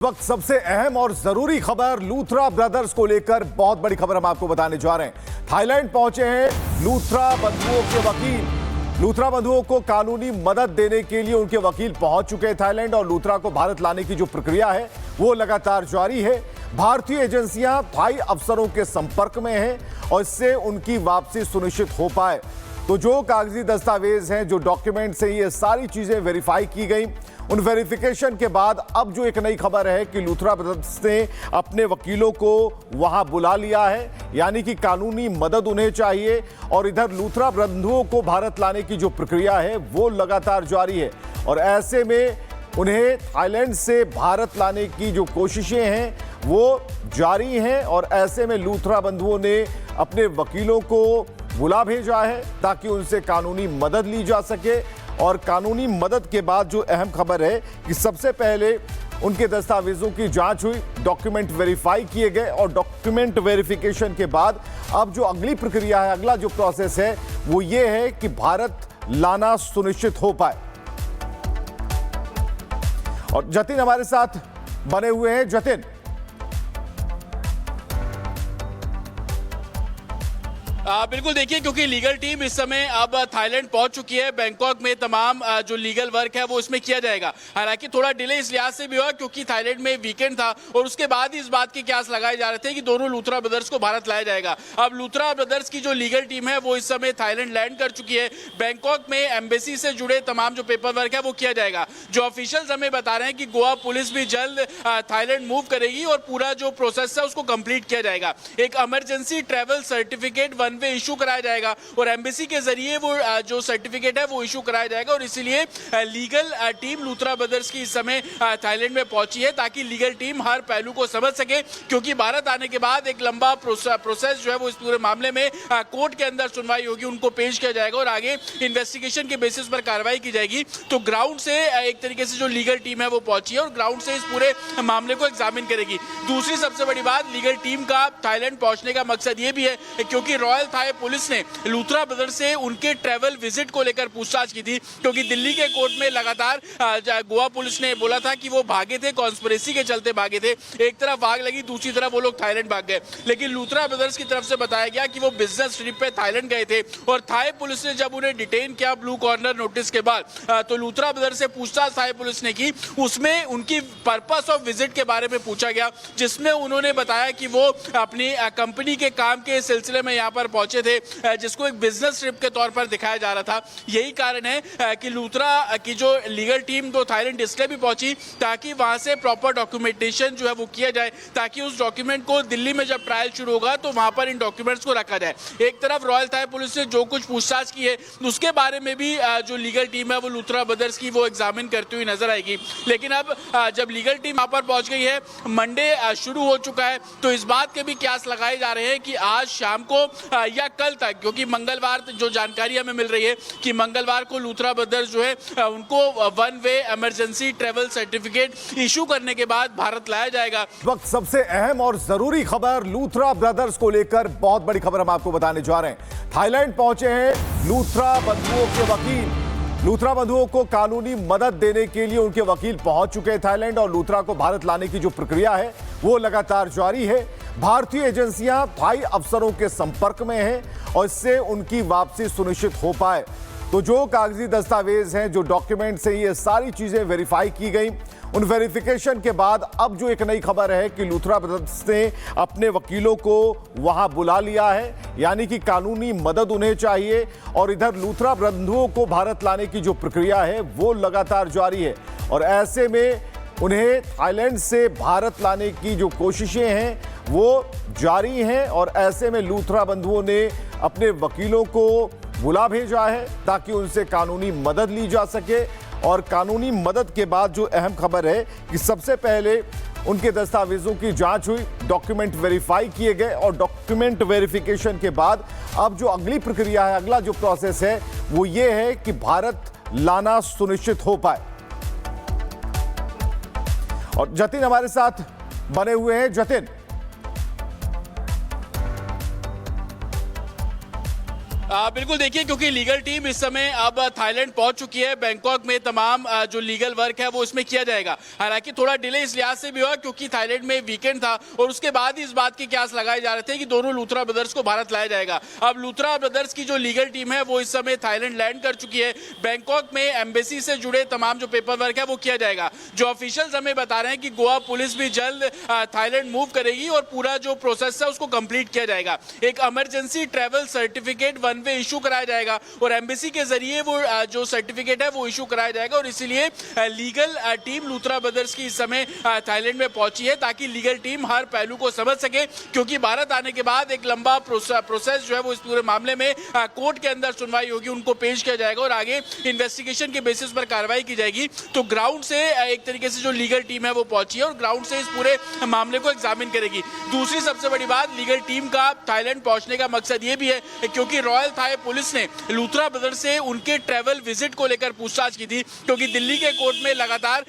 वक्त सबसे अहम और जरूरी खबर लूथरा ब्रदर्स को लेकर बहुत बड़ी खबर हम आपको बताने जा रहे हैं। थाईलैंड पहुंचे हैं लूथरा बंधुओं के वकील। लूथरा बंधुओं को कानूनी मदद देने के लिए उनके वकील पहुंच चुके हैं थाईलैंड और लूथरा को भारत लाने की जो प्रक्रिया है वो लगातार जारी है। भारतीय एजेंसियां थाई अफसरों के संपर्क में हैं और इससे उनकी वापसी सुनिश्चित हो पाए तो जो कागजी दस्तावेज हैं, जो डॉक्यूमेंट्स हैं, ये सारी चीजें वेरीफाई की गई। उन वेरिफिकेशन के बाद अब जो एक नई खबर है कि लूथरा ब्रदर्स ने अपने वकीलों को वहां बुला लिया है, यानी कि कानूनी मदद उन्हें चाहिए और इधर लूथरा बंधुओं को भारत लाने की जो प्रक्रिया है वो लगातार जारी है और ऐसे में उन्हें थाईलैंड से भारत लाने की जो कोशिशें हैं वो जारी हैं और ऐसे में लूथरा बंधुओं ने अपने वकीलों को बुला भेजा है ताकि उनसे कानूनी मदद ली जा सके। और कानूनी मदद के बाद जो अहम खबर है कि सबसे पहले उनके दस्तावेजों की जांच हुई, डॉक्यूमेंट वेरीफाई किए गए और डॉक्यूमेंट वेरिफिकेशन के बाद अब जो अगली प्रक्रिया है, अगला जो प्रोसेस है वो ये है कि भारत लाना सुनिश्चित हो पाए। और जतिन हमारे साथ बने हुए हैं। जतिन, बिल्कुल देखिए, क्योंकि लीगल टीम इस समय अब थाईलैंड पहुंच चुकी है। बैंकॉक में तमाम जो लीगल वर्क है वो इसमें किया जाएगा। हालांकि थोड़ा डिले इस लिहाज से भी हुआ क्योंकि थाईलैंड में वीकेंड था और उसके बाद ही इस बात के क्यास लगाए जा रहे थे कि दोनों लूथरा ब्रदर्स को भारत लाया जाएगा। अब लूथरा ब्रदर्स की जो लीगल टीम है वो इस समय थाईलैंड लैंड कर चुकी है। बैंकॉक में एम्बेसी से जुड़े तमाम जो पेपर वर्क है वो किया जाएगा। जो ऑफिशियल्स हमें बता रहे हैं कि गोवा पुलिस भी जल्द थाईलैंड मूव करेगी और पूरा जो प्रोसेस है उसको कंप्लीट किया जाएगा। एक emergency travel certificate one way issue कराया जाएगा और एम्बेसी के जरिए वो जो सर्टिफिकेट है वो इशू कराया जाएगा और इसीलिए लीगल टीम लूथरा ब्रदर्स की इस समय थाईलैंड में पहुंची है ताकि लीगल टीम हर पहलू को समझ सके, क्योंकि भारत आने के बाद एक लंबा प्रोसेस जो है वो इस पूरे मामले में कोर्ट के अंदर सुनवाई होगी, उनको पेश किया जाएगा और आगे इन्वेस्टिगेशन के बेसिस पर कार्रवाई की जाएगी। तो ग्राउंड से एक तरीके से जो लीगल टीम है वो पहुंची है और ग्राउंड से इस पूरे मामले को एग्जामिन करेगी। दूसरी सबसे बड़ी बात, लीगल टीम का थाईलैंड पहुंचने का मकसद ये भी है क्योंकि रॉयल थाई पुलिस ने लूथरा ब्रदर्स से उनके ट्रैवल विजिट को लेकर पूछताछ की थी, क्योंकि दिल्ली के कोर्ट में लगातार गोवा पुलिस ने बोला था कि वो भागे थे, कॉन्स्पिरेसी के चलते भागे थे। एक तरफ आग लगी, दूसरी तरफ वो लोग थाईलैंड भाग गए। लेकिन लूथरा ब्रदर्स की तरफ से बताया गया कि वो बिजनेस ट्रिप पे थाईलैंड गए थे और थाई पुलिस ने जब उन्हें डिटेन किया ब्लू कॉर्नर नोटिस के बाद तो लूथरा ब्रदर्स से पूछताछ थाई पुलिस ने की। उसमें उनकी पर्पस ऑफ विजिट के बारे में पूछा गया, जिसमें उन्होंने बताया कि वो अपनी कंपनी के काम के सिलसिले में यहाँ पर पहुंचे थे, जिसको एक बिजनेस ट्रिप के तौर पर दिखाया जा रहा था। यही कारण है कि लूथरा की जो लीगल टीम तो थाईलैंड इसलिए भी पहुंची ताकि वहां से प्रॉपर डॉक्यूमेंटेशन जो है वो किया जाए, ताकि उस डॉक्यूमेंट को दिल्ली में जब ट्रायल शुरू होगा तो वहां पर इन डॉक्यूमेंट्स को रखा जाए। एक तरफ रॉयल थाई पुलिस ने जो कुछ पूछताछ की है उसके बारे में भी जो लीगल टीम है वो लूथरा ब्रदर्स की वो एग्जामिन करती हुई नजर आएगी। लेकिन अब जब लीगल टीम वहां पर पहुंच गई है, मंडे शुरू हो चुका है, तो इस बात के भी क्यास लगाए जा रहे हैं कि आज शाम को या कल तक, क्योंकि मंगलवार जो जानकारी हमें मिल रही है कि मंगलवार को लूथरा ब्रदर्स जो है उनको one way emergency travel certificate issue करने के बाद भारत लाया जाएगा। वक्त सबसे अहम और जरूरी खबर लूथरा ब्रदर्स को लेकर बहुत बड़ी खबर हम आपको बताने जा रहे हैं। थाईलैंड पहुंचे हैं लूथरा बंधुओं के वकील। लूथरा बंधुओं को कानूनी मदद देने के लिए उनके वकील पहुंच चुके हैं थाईलैंड और लूथरा को भारत लाने की जो प्रक्रिया है वो लगातार जारी है। भारतीय एजेंसियां थाई अफसरों के संपर्क में हैं और इससे उनकी वापसी सुनिश्चित हो पाए तो जो कागजी दस्तावेज हैं, जो डॉक्यूमेंट्स हैं, ये सारी चीजें वेरीफाई की गई। उन वेरिफिकेशन के बाद अब जो एक नई खबर है कि लूथरा ब्रदर्स ने अपने वकीलों को वहां बुला लिया है, यानी कि कानूनी मदद उन्हें चाहिए और इधर लूथरा बंधुओं को भारत लाने की जो प्रक्रिया है वो लगातार जारी है और ऐसे में उन्हें थाईलैंड से भारत लाने की जो कोशिशें हैं वो जारी हैं और ऐसे में लूथरा बंधुओं ने अपने वकीलों को बुला भेजा है ताकि उनसे कानूनी मदद ली जा सके। और कानूनी मदद के बाद जो अहम खबर है कि सबसे पहले उनके दस्तावेजों की जांच हुई, डॉक्यूमेंट वेरीफाई किए गए और डॉक्यूमेंट वेरिफिकेशन के बाद अब जो अगली प्रक्रिया है, अगला जो प्रोसेस है वो ये है कि भारत लाना सुनिश्चित हो पाए। और जतिन हमारे साथ बने हुए हैं। जतिन, बिल्कुल देखिए, क्योंकि लीगल टीम इस समय अब थाईलैंड पहुंच चुकी है। बैंकॉक में तमाम जो लीगल वर्क है वो इसमें किया जाएगा। हालांकि थोड़ा डिले इस लिहाज से भी हुआ क्योंकि थाईलैंड में वीकेंड था और उसके बाद ही इस बात के कयास लगाए जा रहे थे कि दोनों लूथरा ब्रदर्स को भारत लाया जाएगा। अब लूथरा ब्रदर्स की जो लीगल टीम है वो इस समय थाईलैंड लैंड कर चुकी है। बैंकॉक में एम्बेसी से जुड़े तमाम जो पेपर वर्क है वो किया जाएगा। जो ऑफिशियल्स हमें बता रहे हैं कि गोवा पुलिस भी जल्द थाईलैंड मूव करेगी और पूरा जो प्रोसेस है उसको कंप्लीट किया जाएगा। एक emergency travel certificate one way issue कराया जाएगा और एम्बेसी के जरिए वो जो सर्टिफिकेट है वो इशू कराया जाएगा और इसीलिए लीगल टीम लूथरा ब्रदर्स की इस समय थाईलैंड में पहुंची है ताकि लीगल टीम हर पहलू को समझ सके, क्योंकि भारत आने के बाद एक लंबा प्रोसेस जो है वो इस पूरे मामले में कोर्ट के अंदर सुनवाई होगी, उनको पेश किया जाएगा और आगे इन्वेस्टिगेशन के बेसिस पर कार्रवाई की जाएगी। तो ग्राउंड से एक तरीके से जो लीगल टीम है वो पहुंची है और ग्राउंड से इस पूरे मामले को एग्जामिन करेगी। दूसरी सबसे बड़ी बात, लीगल टीम का थाईलैंड पहुंचने का मकसद ये भी है क्योंकि रॉयल थाई पुलिस ने लूथरा ब्रदर्स से उनके ट्रैवल विजिट को लेकर पूछताछ की थी, क्योंकि दिल्ली के कोर्ट में लगातार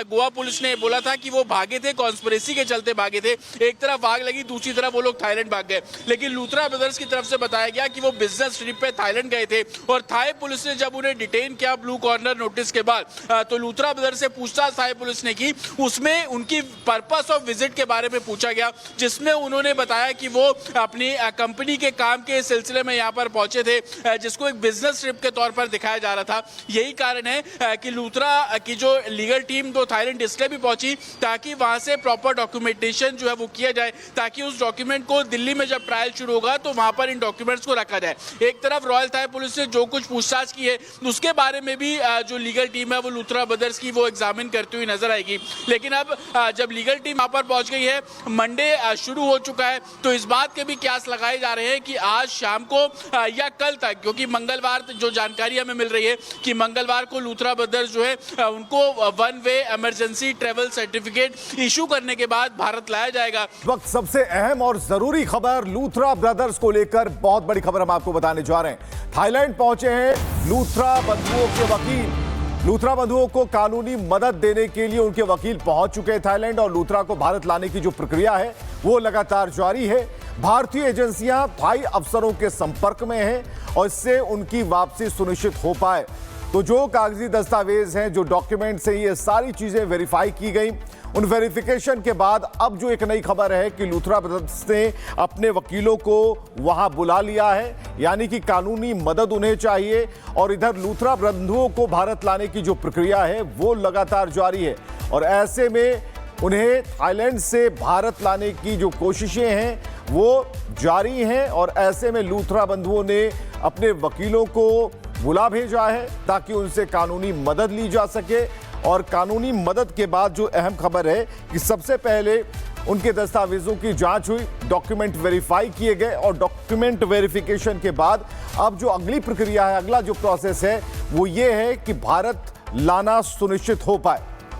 गोवा पुलिस ने बोला था कि वो भागे थे, कॉन्स्पिरेसी के चलते भागे थे। एक तरफ आग लगी, दूसरी तरफ वो लोग थाईलैंड भाग गए। लेकिन लूथरा ब्रदर्स की तरफ से बताया गया कि वो बिजनेस ट्रिप पे थाईलैंड गए थे और थाई पुलिस ने जब उन्हें डिटेन किया ब्लू कॉर्नर नोटिस के बाद, तो लूथरा ब्रदर्स से पूछताछ थाई पुलिस ने की। उसमें उनकी पर्पस ऑफ विजिट के बारे में पूछा गया, जिसमें उन्होंने बताया कि वो अपनी कंपनी के काम के सिलसिले में यहाँ पर पहुंचे थे, जिसको एक बिजनेस ट्रिप के तौर पर दिखाया जा रहा था। यही कारण है कि लूथरा की जो लीगल टीम तो थाईलैंड इसलिए भी पहुंची ताकि वहां से प्रॉपर डॉक्यूमेंटेशन जो है वो किया जाए, ताकि उस डॉक्यूमेंट को दिल्ली में जब ट्रायल शुरू होगा तो वहां पर इन डॉक्यूमेंट्स को रखा जाए। एक तरफ रॉयल थाई पुलिस ने जो कुछ पूछताछ की है उसके बारे में भी जो लीगल टीम है वो लूथरा ब्रदर्स की वो एग्जामिन करती हुई नजर आएगी। लेकिन अब जब लीगल टीम वहां पर पहुंच गई है, मंडे शुरू हो चुका है, तो इस बात के भी कयास लगाए जा रहे हैं कि आज शाम को या कल तक, क्योंकि मंगलवार जो जानकारी हमें मिल रही है कि मंगलवार को लूथरा ब्रदर्स जो है उनको one way emergency travel certificate issue करने के बाद भारत लाया जाएगा। इस वक्त सबसे अहम और जरूरी खबर लूथरा ब्रदर्स को लेकर, बहुत बड़ी खबर हम आपको बताने जा रहे हैं। थाईलैंड पहुंचे हैं लूथरा बंधुओं के वकील। लूथरा बंधुओं को कानूनी मदद देने के लिए उनके वकील पहुंच चुके हैं थाईलैंड और लूथरा को भारत लाने की जो प्रक्रिया है वो लगातार जारी है। भारतीय एजेंसियां थाई अफसरों के संपर्क में हैं और इससे उनकी वापसी सुनिश्चित हो पाए तो जो कागजी दस्तावेज हैं, जो डॉक्यूमेंट्स हैं, ये सारी चीजें वेरीफाई की गई। उन वेरिफिकेशन के बाद अब जो एक नई खबर है कि लूथरा ब्रदर्स ने अपने वकीलों को वहां बुला लिया है, यानी कि कानूनी मदद उन्हें चाहिए और इधर लूथरा बंधुओं को भारत लाने की जो प्रक्रिया है वो लगातार जारी है और ऐसे में उन्हें थाईलैंड से भारत लाने की जो कोशिशें हैं वो जारी हैं और ऐसे में लूथरा बंधुओं ने अपने वकीलों को बुला भेजा है ताकि उनसे कानूनी मदद ली जा सके। और कानूनी मदद के बाद जो अहम खबर है कि सबसे पहले उनके दस्तावेजों की जांच हुई, डॉक्यूमेंट वेरीफाई किए गए और डॉक्यूमेंट वेरिफिकेशन के बाद अब जो अगली प्रक्रिया है, अगला जो प्रोसेस है वो ये है कि भारत लाना सुनिश्चित हो पाए।